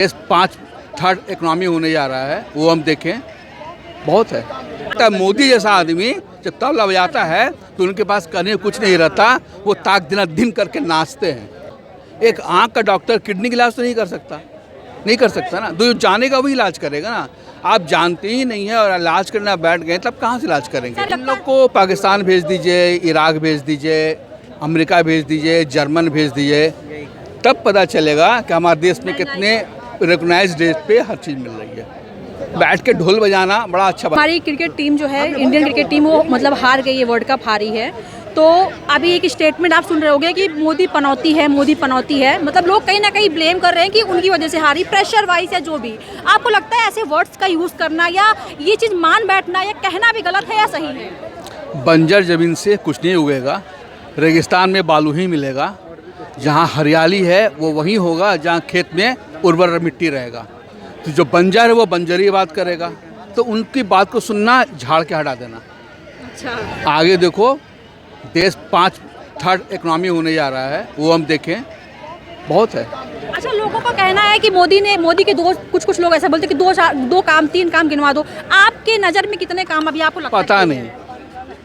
देश 5 third economy होने जा रहा है, वो हम देखें, बहुत है। मोदी जैसा आदमी जब तबला बजाता है तो उनके पास करने कुछ नहीं रहता, वो ताक दिना दिन करके नाचते हैं। एक आँख का डॉक्टर किडनी का इलाज तो नहीं कर सकता ना। जो जानेगा वही इलाज करेगा ना। आप जानते ही नहीं है और इलाज करना बैठ गए, तब कहाँ से इलाज करेंगे? इन लोग को पाकिस्तान भेज दीजिए, इराक भेज दीजिए, अमेरिका भेज दीजिए, जर्मन भेज दीजिए, तब पता चलेगा कि हमारे देश में कितने रिकॉग्नाइज्ड रेट पे हर चीज़ मिल रही है। बैठ के ढोल बजाना बड़ा अच्छा बात। हमारी क्रिकेट टीम जो है, इंडियन क्रिकेट टीम, वो मतलब हार गई है, वर्ल्ड कप हारी है। तो अभी एक स्टेटमेंट आप सुन रहे होंगे कि मोदी पनौती है, मतलब लोग कहीं ना कहीं ब्लेम कर रहे हैं कि उनकी वजह से हारी, प्रेशर वाइज या जो भी। आपको लगता है ऐसे वर्ड्स का यूज़ करना या ये चीज़ मान बैठना या कहना भी गलत है या सही है? बंजर ज़मीन से कुछ नहीं उगेगा, रेगिस्तान में बालू ही मिलेगा। जहाँ हरियाली है वो वहीं होगा जहाँ खेत में उर्वर मिट्टी रहेगा। तो जो बंजर है वो बंजरी बात करेगा, तो उनकी बात को सुनना, झाड़ के हटा देना। अच्छा, आगे देखो, देश 5 थर्ड इकोनॉमी होने जा रहा है, वो हम देखें, बहुत है। अच्छा, लोगों का कहना है कि मोदी के कुछ लोग ऐसा बोलते हैं कि 2 काम 3 काम गिनवा दो। आपके नज़र में कितने काम अभी आपको लगता है? पता नहीं,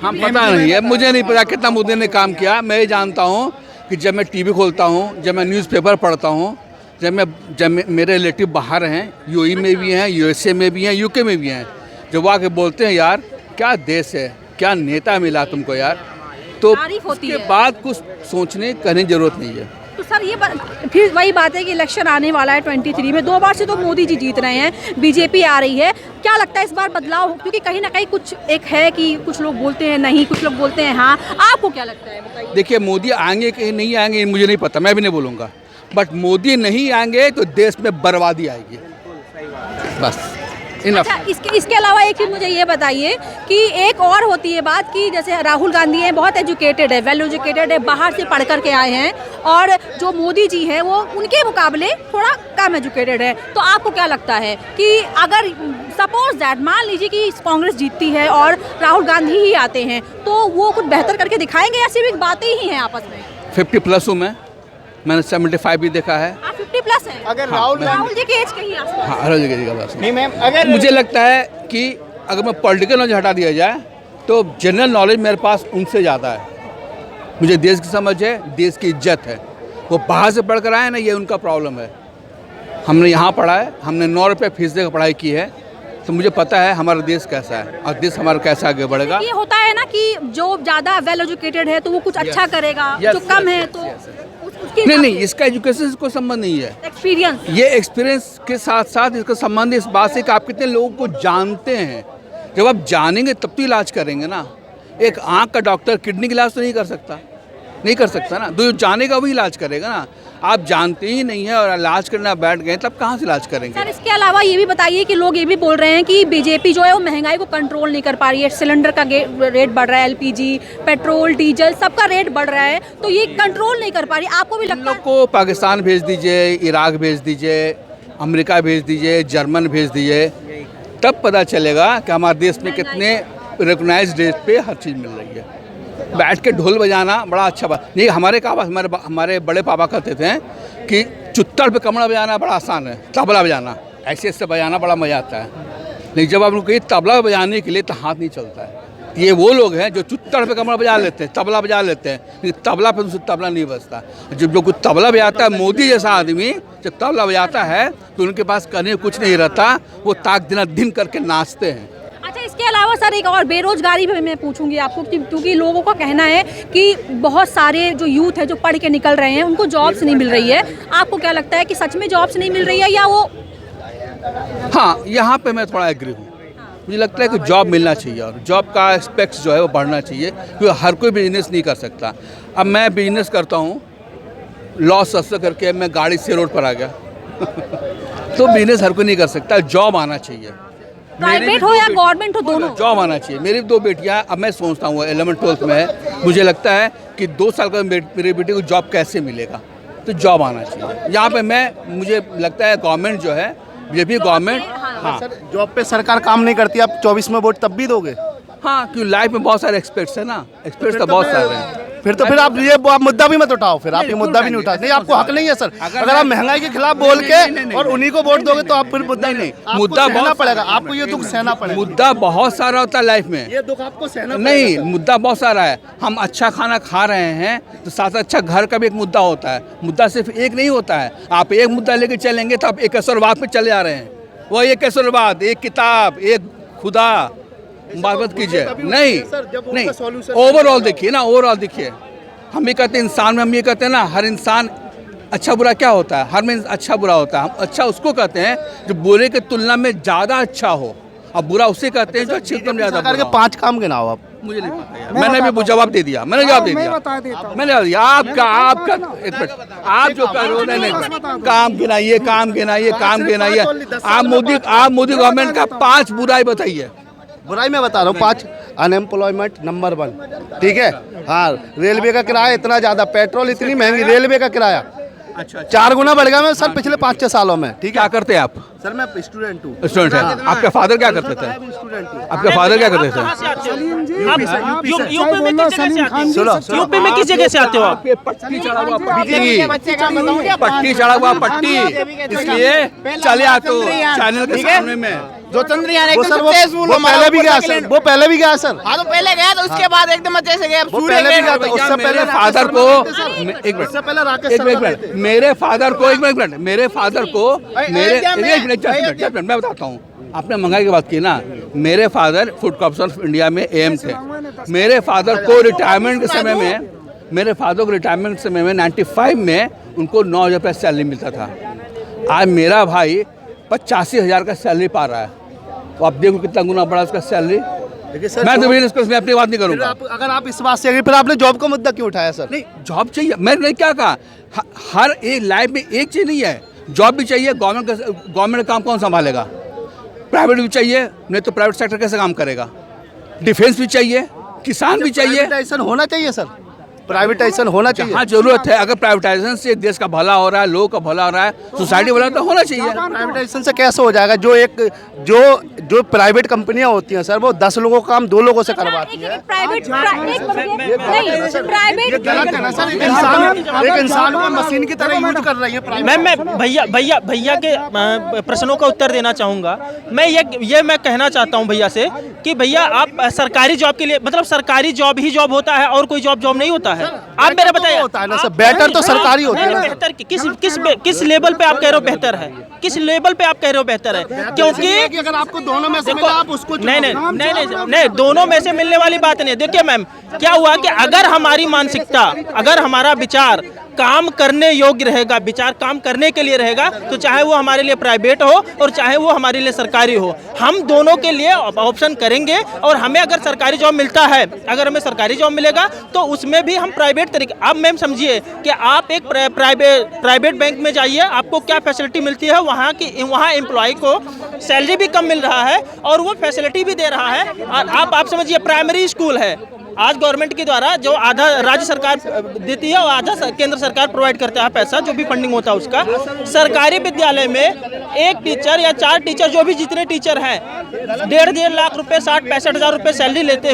हाँ पता नहीं है, मुझे नहीं पता कितना मोदी ने काम किया। मैं ये जानता हूँ कि जब मैं टीवी खोलता हूँ, जब मैं न्यूज़पेपर पढ़ता हूँ, जब मेरे रिलेटिव बाहर हैं, यूएई में भी हैं, यूएसए में भी हैं, यूके में भी हैं, जब आके बोलते हैं यार क्या देश है, क्या नेता मिला तुमको यार, तो उसके बाद कुछ सोचने करने की जरूरत नहीं है। तो सर ये फिर वही बात है कि इलेक्शन आने वाला है 23 में, 2 बार से तो मोदी जी जीत रहे हैं, बीजेपी आ रही है। क्या लगता है इस बार बदलाव? क्योंकि कहीं ना कहीं कुछ एक है कि कुछ लोग बोलते हैं नहीं, कुछ लोग बोलते हैं हाँ। आपको क्या लगता है, बताइए? देखिए, मोदी आएंगे कि नहीं आएंगे मुझे नहीं पता, मैं भी नहीं बोलूँगा, बट मोदी नहीं आएंगे तो देश में बर्बादी आएगी, बस। अच्छा, इसके अलावा एक चीज़ मुझे ये बताइए कि एक और होती है बात कि जैसे राहुल गांधी हैं, बहुत एजुकेटेड है, वेल एजुकेटेड है, बाहर से पढ़ करके आए हैं, और जो मोदी जी हैं वो उनके मुकाबले थोड़ा कम एजुकेटेड है। तो आपको क्या लगता है कि अगर सपोज दैट मान लीजिए कि कांग्रेस जीतती है और राहुल गांधी ही आते हैं, तो वो कुछ बेहतर करके दिखाएंगे या सिर्फ बातें ही हैं आपस में? 50+ हूँ मैंने 75 भी देखा है। 50+ है? अगर राहुल जी की एज कहीं आसपास? हाँ, राहुल जी का बात नहीं मैम। अगर मुझे लगता है कि अगर मैं पॉलिटिकल नॉलेज हटा दिया जाए तो जनरल नॉलेज मेरे पास उनसे ज़्यादा है। मुझे देश की समझ है, देश की इज्जत है। वो बाहर से पढ़ कर आए ना, ये उनका प्रॉब्लम है। हमने यहाँ पढ़ा है, हमने 9 रुपये फीस देकर पढ़ाई की है, तो मुझे पता है हमारा देश कैसा है और देश हमारा कैसा आगे बढ़ेगा। ये होता है ना कि जो ज़्यादा वेल एजुकेटेड है तो वो कुछ अच्छा करेगा, जो कम है तो नहीं, इसका एजुकेशन से कोई संबंध नहीं है। एक्सपीरियंस, ये एक्सपीरियंस के साथ साथ इसका संबंध इस बात से कि आप कितने लोगों को जानते हैं। जब आप जानेंगे तब तो इलाज करेंगे ना। एक आँख का डॉक्टर किडनी का इलाज तो नहीं कर सकता ना। जो जानेगा वही इलाज करेगा ना। आप जानते ही नहीं है और इलाज करना बैठ गए, तब कहाँ से इलाज करेंगे? सर, इसके अलावा ये भी बताइए कि लोग ये भी बोल रहे हैं कि बीजेपी जो है वो महंगाई को कंट्रोल नहीं कर पा रही है। सिलेंडर का रेट बढ़ रहा है, एलपीजी, पेट्रोल, डीजल, सबका रेट बढ़ रहा है, तो ये कंट्रोल नहीं कर पा रही। आपको भी लगता है? लोग को पाकिस्तान भेज दीजिए, इराक भेज दीजिए, अमेरिका भेज दीजिए, जर्मन भेज दीजिए, तब पता चलेगा कि हमारे देश में कितने रिकॉग्नाइज्ड रेट पे हर चीज़ मिल रही है। बैठ के ढोल बजाना बड़ा अच्छा बात नहीं। हमारे बड़े पापा कहते थे कि चुत्तर पे कमरा बजाना बड़ा आसान है, तबला बजाना ऐसे बजाना बड़ा मज़ा आता है। नहीं, जब आप लोग कहीं तबला बजाने के लिए तो हाथ नहीं चलता है। ये वो लोग हैं जो चुत्तर पे कमरा बजा लेते हैं, तबला बजा लेते हैं, लेकिन तबला पे उनसे तबला नहीं बजता। जब जो कुछ तबला बजाता है, मोदी जैसा आदमी जब तबला बजाता है तो उनके पास करने कुछ नहीं रहता, वो ताक दिना दिन करके नाचते हैं। अच्छा, इसके अलावा सर एक और बेरोजगारी भी मैं पूछूंगी आपको, क्योंकि लोगों का कहना है कि बहुत सारे जो यूथ है जो पढ़ के निकल रहे हैं उनको जॉब्स नहीं मिल रही है। आपको क्या लगता है कि सच में जॉब्स नहीं मिल रही है या वो? हाँ, यहाँ पे मैं थोड़ा एग्री हूँ। मुझे लगता है कि जॉब मिलना चाहिए और जॉब का एस्पेक्ट्स जो है वो बढ़ना चाहिए, क्योंकि हर कोई बिजनेस नहीं कर सकता। अब मैं बिजनेस करता हूँ, लॉस हसल करके मैं गाड़ी से रोड पर आ गया तो बिजनेस हर कोई नहीं कर सकता। जॉब आना चाहिए, प्राइवेट हो या गवर्नमेंट हो, दोनों जॉब आना चाहिए। मेरी 2 बेटियां, अब मैं सोचता हूँ 11th-12th में है, मुझे लगता है कि 2 साल का मेरी बेटी को जॉब कैसे मिलेगा, तो जॉब आना चाहिए। यहाँ पे मुझे लगता है गवर्नमेंट जो है, बीजेपी गवर्नमेंट, हाँ, जॉब पे सरकार काम नहीं करती, आप 24 में वोट तब भी दोगे? हाँ, क्योंकि लाइफ में बहुत सारे एक्सपेक्ट्स है ना, एक्सपेक्ट्स तो बहुत सारे हैं। फिर तो फिर आप ये आप मुद्दा भी मत उठाओ, फिर आप ये मुद्दा भी नहीं उठा, नहीं आपको हक नहीं है सर। अगर आप महंगाई के खिलाफ बोल के और उन्हीं को वोट दोगे तो आप फिर मुद्दा नहीं, मुद्दा सहना पड़ेगा, आपको ये दुख सहना पड़ेगा। मुद्दा बहुत सारा होता है लाइफ में, ये दुख आपको सहना नहीं मुद्दा बहुत सारा है। हम अच्छा खाना खा रहे हैं तो साथ अच्छा घर का भी एक मुद्दा होता है। मुद्दा सिर्फ एक नहीं होता है। आप एक मुद्दा लेके चलेंगे तो आप एक असरवाद पे चले जा रहे हैं। वो एक असरवाद, एक किताब, एक खुदा, बात मत कीजिए। नहीं, ओवरऑल देखिए ना, ओवरऑल देखिए। हम ये कहते हैं इंसान में, हम ये कहते हैं ना हर इंसान अच्छा बुरा क्या होता है, हर में अच्छा बुरा होता है। हम अच्छा उसको कहते हैं जो बुरे की तुलना में ज़्यादा अच्छा हो, और बुरा उसे कहते हैं जो अच्छी तुलना में ज़्यादा बुरा करके हो। 5 काम गिनाओ आप। मुझे नहीं पता यार, मैंने भी जवाब दे दिया, मैंने जवाब दे दिया, मैंने जवाब दिया। आपका एक मिनट, आप जो कर रहे हो, नहीं काम गिनाइए, काम गिनाइए, काम गिनाइए। आप मोदी गवर्नमेंट का 5 बुराई बताइए। बुराई मैं बता रहा हूँ 5। अनएम्प्लॉयमेंट नंबर 1, ठीक है। हाँ, रेलवे का किराया इतना ज़्यादा, पेट्रोल इतनी महंगी, रेलवे का किराया अच्छा 4 गुना बढ़ गया मैं सर पिछले 5-6 सालों में, ठीक है। क्या करते हैं आप? सर मैं स्टूडेंट हूँ। स्टूडेंट है। आपके फादर क्या करते थे? स्टूडेंट हूँ। आपके फादर क्या करते थे? यूपी में किस जगह से आते हो आप? पट्टी चढ़ा हुआ पट्टी चढ़ा हुआ पट्टी, इसलिए चले आते हो चैनल के सामने में। जो चंद्रयान वो सर वो पहले भी गया सर, वो पहले भी गया सर। हाँ तो पहले गया तो उसके बाद एकदम अच्छे से गया। वो पहले भी गया था, उससे पहले फादर को एक उससे पहले राकेश मिनट, शर्मा थे। मेरे फादर को मेरे फादर को मैं बताता हूँ। आपने महंगाई की बात की ना, मेरे father food corporation of India में एएम थे। मेरे फादर को रिटायरमेंट के समय में, 95 में उनको 9,000 रुपये सैलरी मिलता था। आज मेरा भाई 85,000 का सैलरी पा रहा है। तो आप देखो कितना गुना बड़ा उसका सैलरी। मैं तो मैं अपनी बात नहीं करूँगा। अगर आप इस बात से फिर आपने जॉब का मुद्दा क्यों उठाया सर? नहीं, जॉब चाहिए, मैंने क्या कहा, हर एक लाइफ में एक चीज़ नहीं है, जॉब भी चाहिए। गवर्नमेंट काम कौन संभालेगा? प्राइवेट भी चाहिए, नहीं तो प्राइवेट सेक्टर कैसे काम करेगा? डिफेंस भी चाहिए, किसान भी चाहिए। प्राइवेटाइजेशन होना चाहिए सर, प्राइवेटाइजेशन होना चाहिए। हाँ जरूरत है। अगर प्राइवेटाइजेशन से देश का भला हो रहा है, लोगों का भला हो रहा है, सोसाइटी भला तो होना चाहिए। प्राइवेटाइजेशन से कैसे हो जाएगा? जो प्राइवेट कंपनियां होती हैं सर, वो 10 लोगों का काम 2 लोगों से करवाती है। प्राइवेट गलत है ना सर? एक इंसान को मशीन की तरह यूज कर रही है प्राइवेट। मैं भैया के प्रश्नों का उत्तर देना चाहूँगा। मैं ये मैं कहना चाहता हूँ भैया से कि भैया आप सरकारी जॉब के लिए, मतलब सरकारी जॉब ही जॉब होता है और कोई जॉब नहीं होता है। आप मेरा बताइए। होता है ना सर, बेहतर तो सरकारी होता है। बेहतर किस लेवल पे आप कह रहे हो बेहतर है? किस लेवल पे आप कह रहे हो बेहतर है? क्योंकि अगर आपको दोनों में से मिला आप उसको नहीं, दोनों में से मिलने वाली बात नहीं। देखिए मैम, क्या हुआ कि अगर हमारी मानसिकता, अगर हमारा विचार काम करने योग्य रहेगा, विचार काम करने के लिए रहेगा, तो चाहे वो हमारे लिए प्राइवेट हो और चाहे वो हमारे लिए सरकारी हो, हम दोनों के लिए ऑप्शन करेंगे। और हमें अगर सरकारी जॉब मिलता है, अगर हमें सरकारी जॉब मिलेगा तो उसमें भी हम प्राइवेट तरीके। अब मैम समझिए कि आप एक प्राइवेट बैंक में जाइए, आपको क्या फैसिलिटी मिलती है? वहाँ एम्प्लॉय को सैलरी भी कम मिल रहा है और वो फैसिलिटी भी दे रहा है। और आप समझिए प्राइमरी स्कूल है, आज गवर्नमेंट के द्वारा जो आधा राज्य सरकार देती है और आधा केंद्र सरकार प्रोवाइड करता है पैसा, जो भी फंडिंग होता है उसका। सरकारी विद्यालय में एक टीचर या 4 टीचर, जो भी जितने टीचर हैं, 1.5 लाख रुपए, 60-65 हज़ार रुपए सैलरी लेते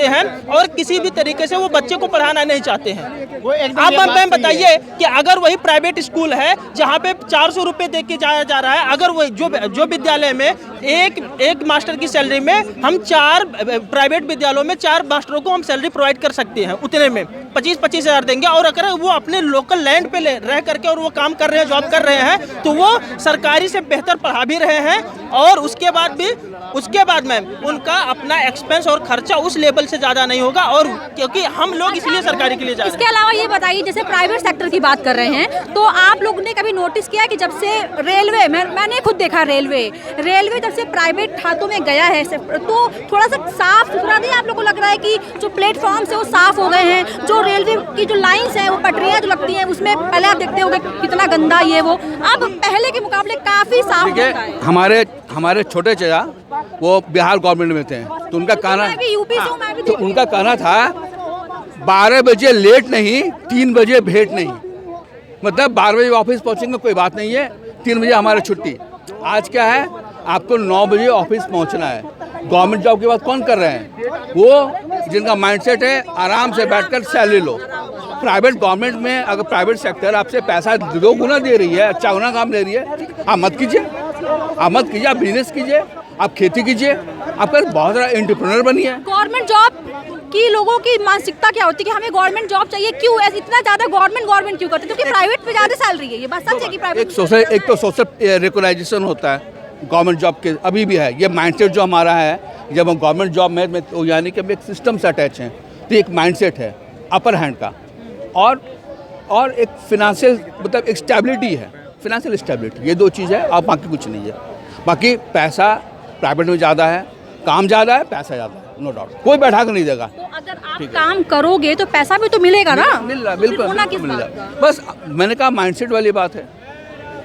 हैं और किसी भी तरीके से वो बच्चे को पढ़ाना नहीं चाहते हैं। आप मैम बताइए कि अगर वही प्राइवेट स्कूल है जहाँ पे 400 रुपए दे के जाया जा रहा है, अगर वही जो विद्यालय में एक मास्टर की सैलरी में हम 4 प्राइवेट विद्यालयों में 4 मास्टरों को हम सैलरी प्रोवाइड कर सकते हैं, उतने में 25-25 हज़ार देंगे। और अगर वो अपने लोकल लैंड पे रह करके और वो काम कर रहे हैं, जॉब कर रहे हैं, तो वो सरकारी से बेहतर पढ़ा भी रहे हैं। और उसके बाद मैम उनका अपना एक्सपेंस और खर्चा उस लेवल से ज़्यादा नहीं होगा। और क्योंकि हम लोग इसलिए सरकारी के लिए जा रहे हैं। इसके अलावा ये बताइए, जैसे प्राइवेट सेक्टर की बात कर रहे हैं, तो आप लोगों ने कभी नोटिस किया कि जब से रेलवे, मैंने खुद देखा रेलवे जब से प्राइवेट हाथों में गया है, तो थोड़ा सा साफ सुथरा नहीं आप लोगों को लग रहा है कि जो प्लेटफॉर्म्स है वो साफ हो गए हैं? जो रेलवे की जो लाइंस हैं, वो पटरियाँ जो लगती हैं, उसमें पहले आप देखते होंगे कितना गंदा ये वो, अब पहले के मुकाबले काफी साफ हो गया है। हमारे छोटे चचा वो बिहार गवर्नमेंट में थे, तो उनका कहना था 12 बजे लेट नहीं, 3 बजे भेंट नहीं। मतलब 12 बजे ऑफिस पहुंचेंगे कोई बात नहीं है, 3 बजे हमारी छुट्टी। आज क्या है, आपको 9 बजे ऑफिस पहुंचना है। गवर्नमेंट जॉब की बात कौन कर रहे हैं? वो जिनका माइंडसेट है आराम से बैठकर सैलरी लो। प्राइवेट गवर्नमेंट में अगर प्राइवेट सेक्टर आपसे पैसा 2 गुना दे रही है, 4 गुना काम ले रही है, आप मत कीजिए, आप बिजनेस कीजिए, आप खेती कीजिए, आप बहुत सारा एंटरप्रेन्योर बनिए। गवर्नमेंट जॉब की लोगों की मानसिकता क्या होती है कि हमें गवर्नमेंट जॉब चाहिए, क्यों ऐसे इतना ज़्यादा गवर्नमेंट क्यों करते हैं? क्योंकि प्राइवेट में ज़्यादा सैलरी है, ये बात सच है कि प्राइवेट एक तो सोशल रिकॉग्नाइजेशन होता है गवर्नमेंट जॉब के, अभी भी है ये माइंडसेट जो हमारा है। जब हम गवर्नमेंट जॉब में तो यानी कि हम एक सिस्टम से अटैच हैं, तो एक माइंडसेट है अपर हैंड का, और एक फिनेंशियल मतलब एक स्टेबिलिटी है, फिनेंशियल स्टेबिलिटी, ये 2 चीज़ है, आप बाकी कुछ नहीं है। बाकी पैसा प्राइवेट में ज़्यादा है, काम ज़्यादा है, पैसा ज़्यादा है, नो डाउट, कोई बैठा कर नहीं देगा। तो अगर आप काम करोगे तो पैसा भी तो मिलेगा ना? मिल रहा, बिल्कुल होना किस मिल बात रहा। का? बस मैंने कहा माइंडसेट वाली बात है,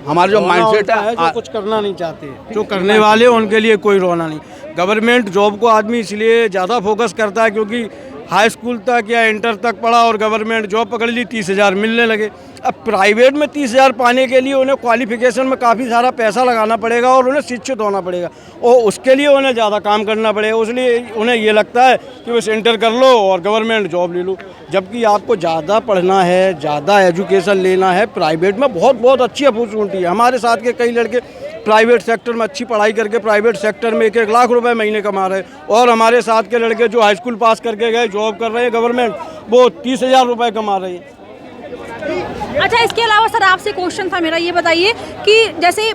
हमारा जो माइंडसेट है जो कुछ करना नहीं चाहते, जो करने वाले उनके लिए कोई रोना नहीं। गवर्नमेंट जॉब को आदमी इसलिए ज़्यादा फोकस करता है क्योंकि हाई स्कूल तक या इंटर तक पढ़ा और गवर्नमेंट जॉब पकड़ ली, 30,000 मिलने लगे। अब प्राइवेट में 30,000 पाने के लिए उन्हें क्वालिफिकेशन में काफ़ी सारा पैसा लगाना पड़ेगा और उन्हें शिक्षित होना पड़ेगा, और उसके लिए उन्हें ज़्यादा काम करना पड़ेगा। इसलिए उन्हें ये लगता है कि बस इंटर कर लो और गवर्नमेंट जॉब ले लो, जबकि आपको ज़्यादा पढ़ना है, ज़्यादा एजुकेशन लेना है। प्राइवेट में बहुत अच्छी अपॉर्चुनिटी है। हमारे साथ के कई लड़के प्राइवेट सेक्टर में अच्छी पढ़ाई करके प्राइवेट सेक्टर में 1-1 लाख रुपए महीने कमा रहे हैं, और हमारे साथ के लड़के जो हाई स्कूल पास करके गए जॉब कर रहे हैं गवर्नमेंट, वो 30,000 रुपये कमा रहे हैं। अच्छा, इसके अलावा सर आपसे क्वेश्चन था मेरा, ये बताइए कि जैसे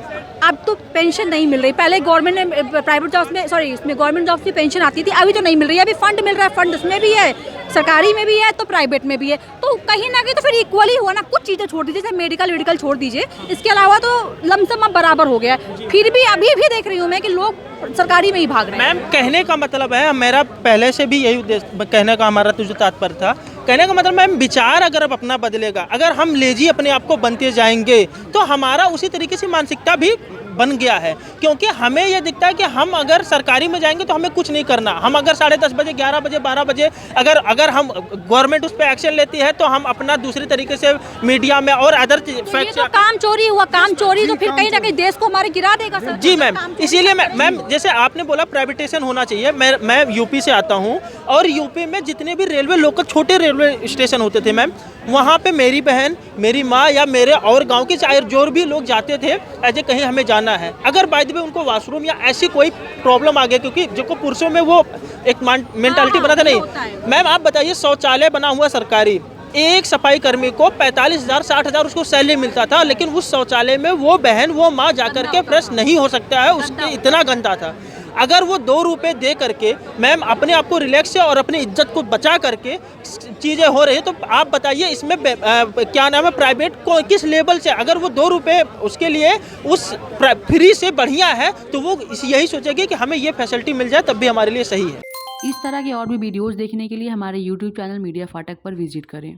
अब तो पेंशन नहीं मिल रही, पहले गवर्नमेंट ने प्राइवेट जॉब्स में इसमें गवर्नमेंट जॉब्स की पेंशन आती थी, अभी तो नहीं मिल रही है। अभी फंड मिल रहा है, फंड उसमें भी है, सरकारी में भी है तो प्राइवेट में भी है, तो कहीं ना कहीं तो फिर इक्वली हुआ ना। कुछ चीज़ें छोड़ दीजिए, जैसे मेडिकल छोड़ दीजिए, इसके अलावा तो लमसम अब बराबर हो गया है। फिर भी अभी भी देख रही हूँ मैं कि लोग सरकारी में ही भाग रहे हैं। मैम कहने का मतलब है, मेरा पहले से भी यही उद्देश्य, कहने का हमारा तो जो तात्पर्य था, कहने का मतलब मैम विचार अगर अब अपना बदलेगा, अगर हम लेजी अपने आप को बनते जाएंगे तो हमारा उसी तरीके से मानसिकता भी बन गया है। क्योंकि हमें ये दिखता है कि हम अगर सरकारी में जाएंगे तो हमें कुछ नहीं करना, हम अगर 10:30 बजे 11 बजे 12 बजे अगर हम गवर्नमेंट उस पर एक्शन लेती है तो हम अपना दूसरे तरीके से मीडिया में और अदर ये तो काम चोरी हुआ, काम चोरी तो फिर कहीं ना कहीं देश को हमारे गिरा देगा सर। जी मैम, इसीलिए मैम जैसे आपने बोला प्राइवेटाइजेशन होना चाहिए। मैं यूपी से आता हूँ, और यूपी में जितने भी रेलवे लोकल छोटे रेलवे स्टेशन होते थे मैम, वहाँ पे मेरी बहन, मेरी माँ या मेरे और गांव के चाहे जो भी लोग जाते थे, ऐसे कहीं हमें जाना है, अगर बाय द वे उनको वॉशरूम या ऐसी कोई प्रॉब्लम आ गया, क्योंकि जो को पुरुषों में वो एक मेंटालिटी बना था नहीं मैम। आप बताइए, शौचालय बना हुआ सरकारी, एक सफाई कर्मी को 45,000 60,000 उसको सैलरी मिलता था, लेकिन उस शौचालय में वो बहन वो माँ जाकर के फ्रेश नहीं हो सकता है, उसके इतना गंदा था। अगर वो 2 रुपये दे करके मैम अपने आप को रिलैक्स से और अपनी इज्जत को बचा करके चीज़ें हो रही है, तो आप बताइए इसमें क्या नाम है, प्राइवेट को किस लेवल से, अगर वो 2 रुपये उसके लिए उस फ्री से बढ़िया है तो वो यही सोचेगी कि हमें ये फैसिलिटी मिल जाए तब भी हमारे लिए सही है। इस तरह के और भी वीडियोज़ देखने के लिए हमारे YouTube चैनल मीडिया फाटक पर विजिट करें।